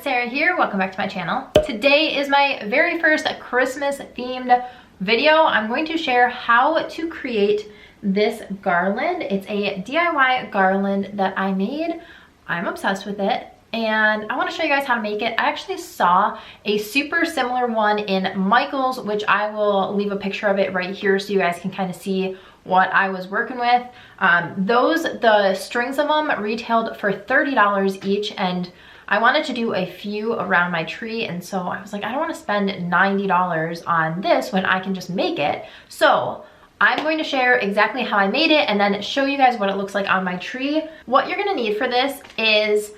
Sarah here. Welcome back to my channel. Today is my very first Christmas themed video. I'm going to share how to create this garland. It's a DIY garland that I made. I'm obsessed with it and I want to show you guys how to make it. I actually saw a super similar one in Michael's, which I will leave a picture of it right here so you guys can kind of see what I was working with. The strings of them retailed for $30 each, and I wanted to do a few around my tree, and so I was like, I don't want to spend $90 on this when I can just make it. So I'm going to share exactly how I made it and then show you guys what it looks like on my tree. What you're going to need for this is,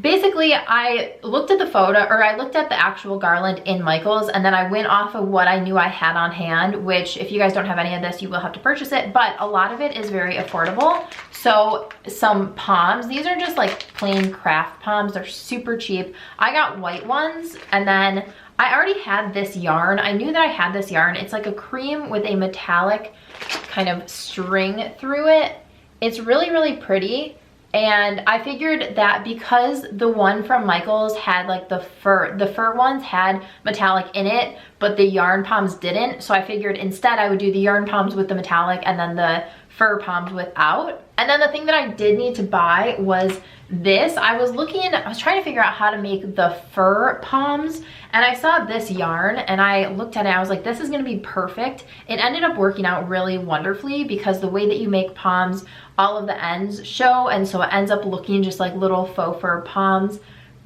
basically, I looked at the photo, or I looked at the actual garland in Michael's, and then I went off of what I knew I had on hand, which if you guys don't have any of this, you will have to purchase it, but a lot of it is very affordable. So some palms, these are just like plain craft palms. They're super cheap. I got white ones, and then I already had this yarn. I knew that I had this yarn. It's like a cream with a metallic kind of string through it. It's really, really pretty. And I figured that because the one from Michael's had like the fur ones had metallic in it, but the yarn palms didn't. So I figured instead I would do the yarn palms with the metallic and then the fur palms without. And then the thing that I did need to buy was this. I was trying to figure out how to make the fur palms, and I saw this yarn and I looked at it, I was like, this is gonna be perfect. It ended up working out really wonderfully because the way that you make palms, all of the ends show, and so it ends up looking just like little faux fur palms,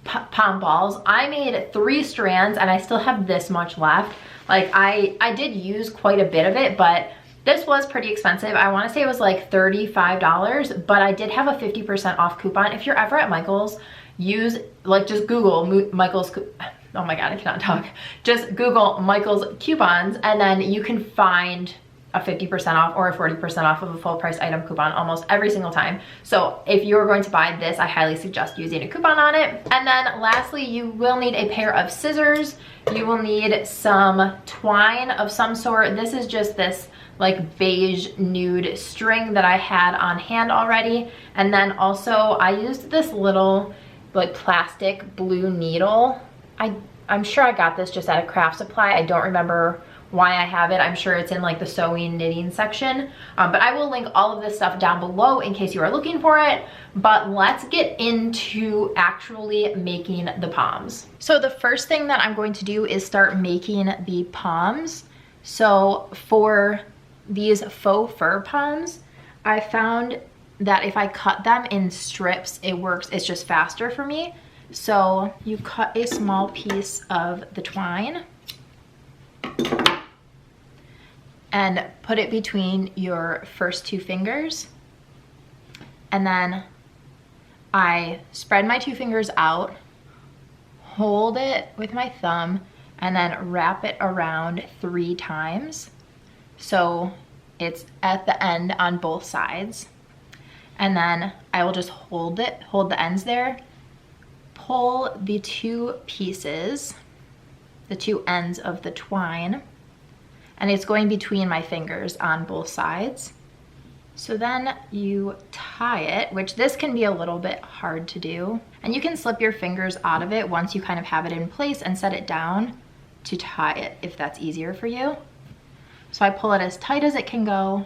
palm balls. I made 3 strands and I still have this much left. Like I did use quite a bit of it, but this was pretty expensive. I want to say it was like $35, but I did have a 50% off coupon. If you're ever at Michael's, just Google Michael's, oh my God, I cannot talk. Just Google Michael's coupons, and then you can find a 50% off or a 40% off of a full price item coupon almost every single time. So if you're going to buy this, I highly suggest using a coupon on it. And then lastly, you will need a pair of scissors. You will need some twine of some sort. This is just this like beige nude string that I had on hand already. And then also I used this little like plastic blue needle. I'm sure I got this just at a craft supply. I don't remember why I have it. I'm sure it's in like the sewing knitting section, but I will link all of this stuff down below in case you are looking for it. But let's get into actually making the palms. So the first thing that I'm going to do is start making the palms. So for these faux fur palms, I found that if I cut them in strips, it works. It's just faster for me. So you cut a small piece of the twine and put it between your first 2 fingers. And then I spread my 2 fingers out, hold it with my thumb, and then wrap it around 3 times. So it's at the end on both sides. And then I will just hold the ends there, pull the 2 pieces, the 2 ends of the twine, and it's going between my fingers on both sides. So then you tie it, which this can be a little bit hard to do. And you can slip your fingers out of it once you kind of have it in place and set it down to tie it if that's easier for you. So I pull it as tight as it can go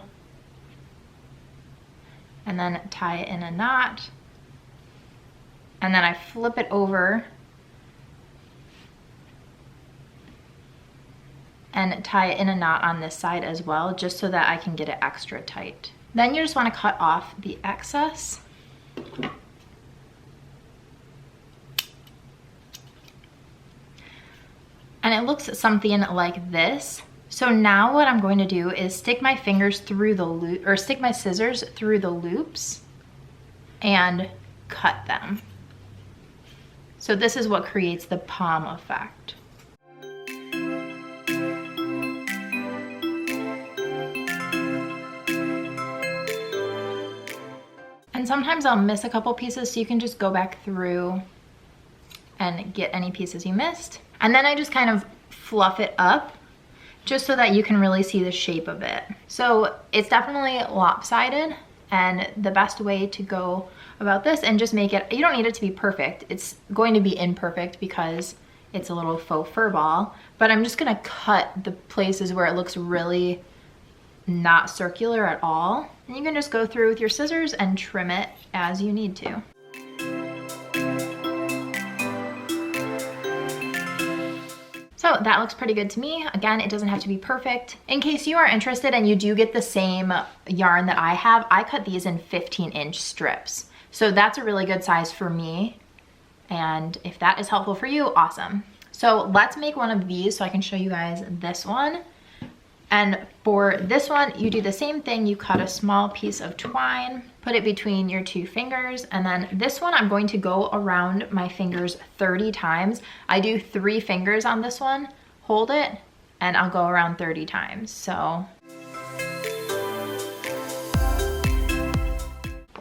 and then tie it in a knot. And then I flip it over and tie it in a knot on this side as well, just so that I can get it extra tight. Then you just want to cut off the excess. And it looks something like this. So now what I'm going to do is stick my fingers through the loop, or stick my scissors through the loops and cut them. So this is what creates the palm effect. And sometimes I'll miss a couple pieces, so you can just go back through and get any pieces you missed. And then I just kind of fluff it up just so that you can really see the shape of it. So it's definitely lopsided, and the best way to go about this and just make it, you don't need it to be perfect. It's going to be imperfect because it's a little faux fur ball, but I'm just gonna cut the places where it looks really not circular at all. And you can just go through with your scissors and trim it as you need to. So that looks pretty good to me. Again, it doesn't have to be perfect. In case you are interested and you do get the same yarn that I have, I cut these in 15-inch strips. So that's a really good size for me. And if that is helpful for you, awesome. So let's make one of these so I can show you guys this one. And for this one, you do the same thing. You cut a small piece of twine, put it between your 2 fingers, and then this one I'm going to go around my fingers 30 times. I do 3 fingers on this one, hold it, and I'll go around 30 times. So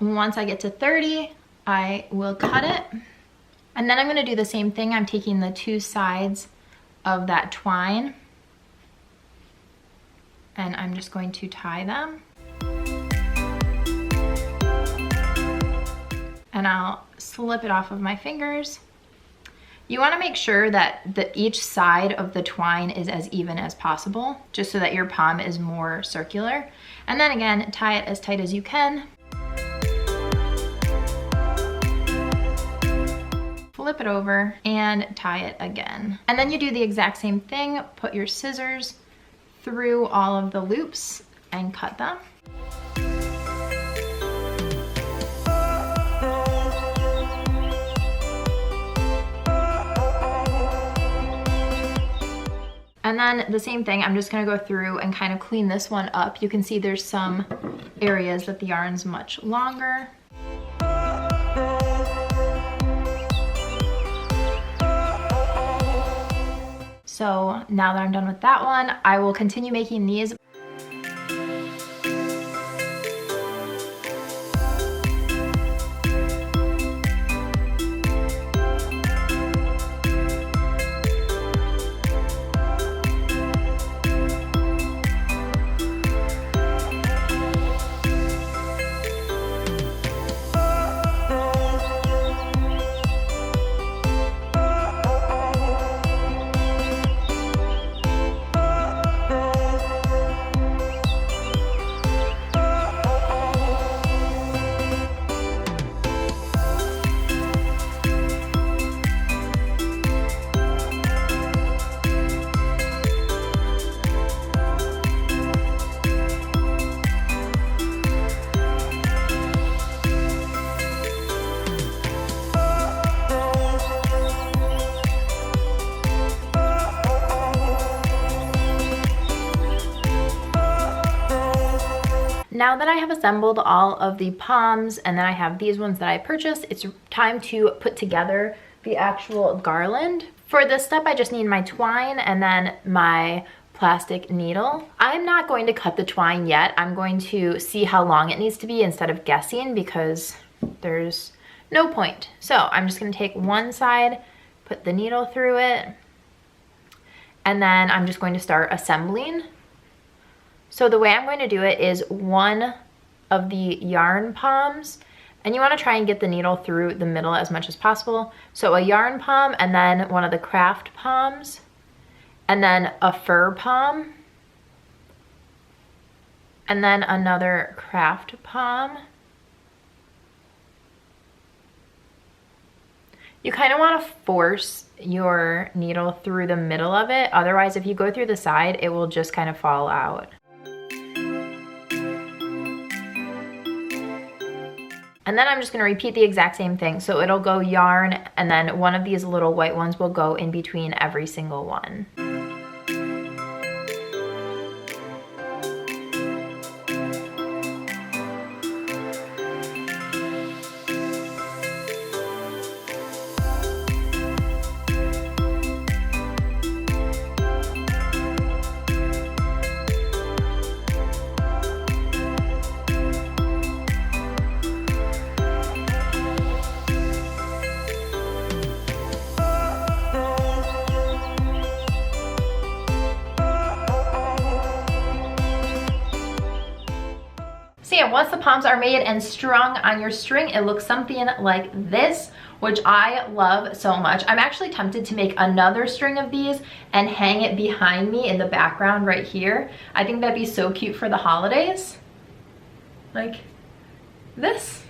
once I get to 30, I will cut it. And then I'm gonna do the same thing. I'm taking the 2 sides of that twine and I'm just going to tie them. And I'll slip it off of my fingers. You wanna make sure that each side of the twine is as even as possible, just so that your pom is more circular. And then again, tie it as tight as you can. Flip it over and tie it again. And then you do the exact same thing, put your scissors through all of the loops and cut them. And then the same thing, I'm just gonna go through and kind of clean this one up. You can see there's some areas that the yarn's much longer. So now that I'm done with that one, I will continue making these. Now that I have assembled all of the poms and then I have these ones that I purchased, it's time to put together the actual garland. For this step, I just need my twine and then my plastic needle. I'm not going to cut the twine yet. I'm going to see how long it needs to be instead of guessing because there's no point. So I'm just gonna take one side, put the needle through it, and then I'm just going to start assembling. So the way I'm going to do it is one of the yarn poms, and you want to try and get the needle through the middle as much as possible. So a yarn pom and then one of the craft poms, and then a fur pom, and then another craft pom. You kind of want to force your needle through the middle of it. Otherwise, if you go through the side, it will just kind of fall out. And then I'm just gonna repeat the exact same thing. So it'll go yarn, and then one of these little white ones will go in between every single one. And once the poms are made and strung on your string, it looks something like this, which I love so much. I'm actually tempted to make another string of these and hang it behind me in the background right here. I think that'd be so cute for the holidays. Like this.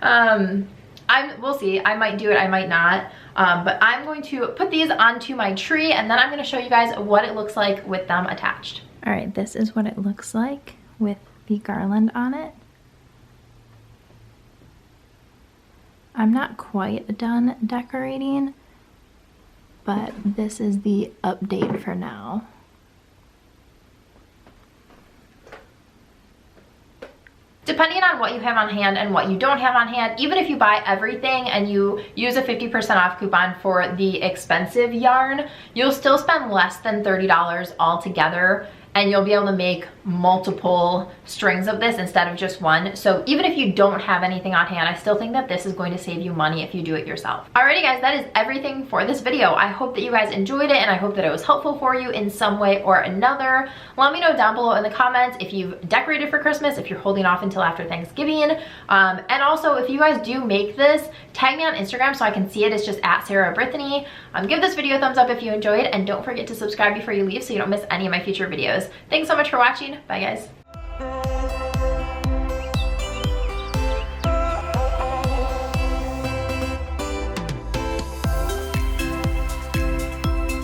We'll see. I might do it, I might not. But I'm going to put these onto my tree, and then I'm going to show you guys what it looks like with them attached. All right, this is what it looks like with the garland on it. I'm not quite done decorating, but this is the update for now. Depending on what you have on hand and what you don't have on hand, even if you buy everything and you use a 50% off coupon for the expensive yarn, you'll still spend less than $30 altogether, and you'll be able to make multiple strings of this instead of just one. So even if you don't have anything on hand, I still think that this is going to save you money if you do it yourself. Alrighty guys, that is everything for this video. I hope that you guys enjoyed it, and I hope that it was helpful for you in some way or another. Let me know down below in the comments if you've decorated for Christmas, if you're holding off until after Thanksgiving. And also, if you guys do make this, tag me on Instagram so I can see it. It's just at Brithinee. Give this video a thumbs up if you enjoyed, and don't forget to subscribe before you leave so you don't miss any of my future videos. Thanks so much for watching. Bye guys.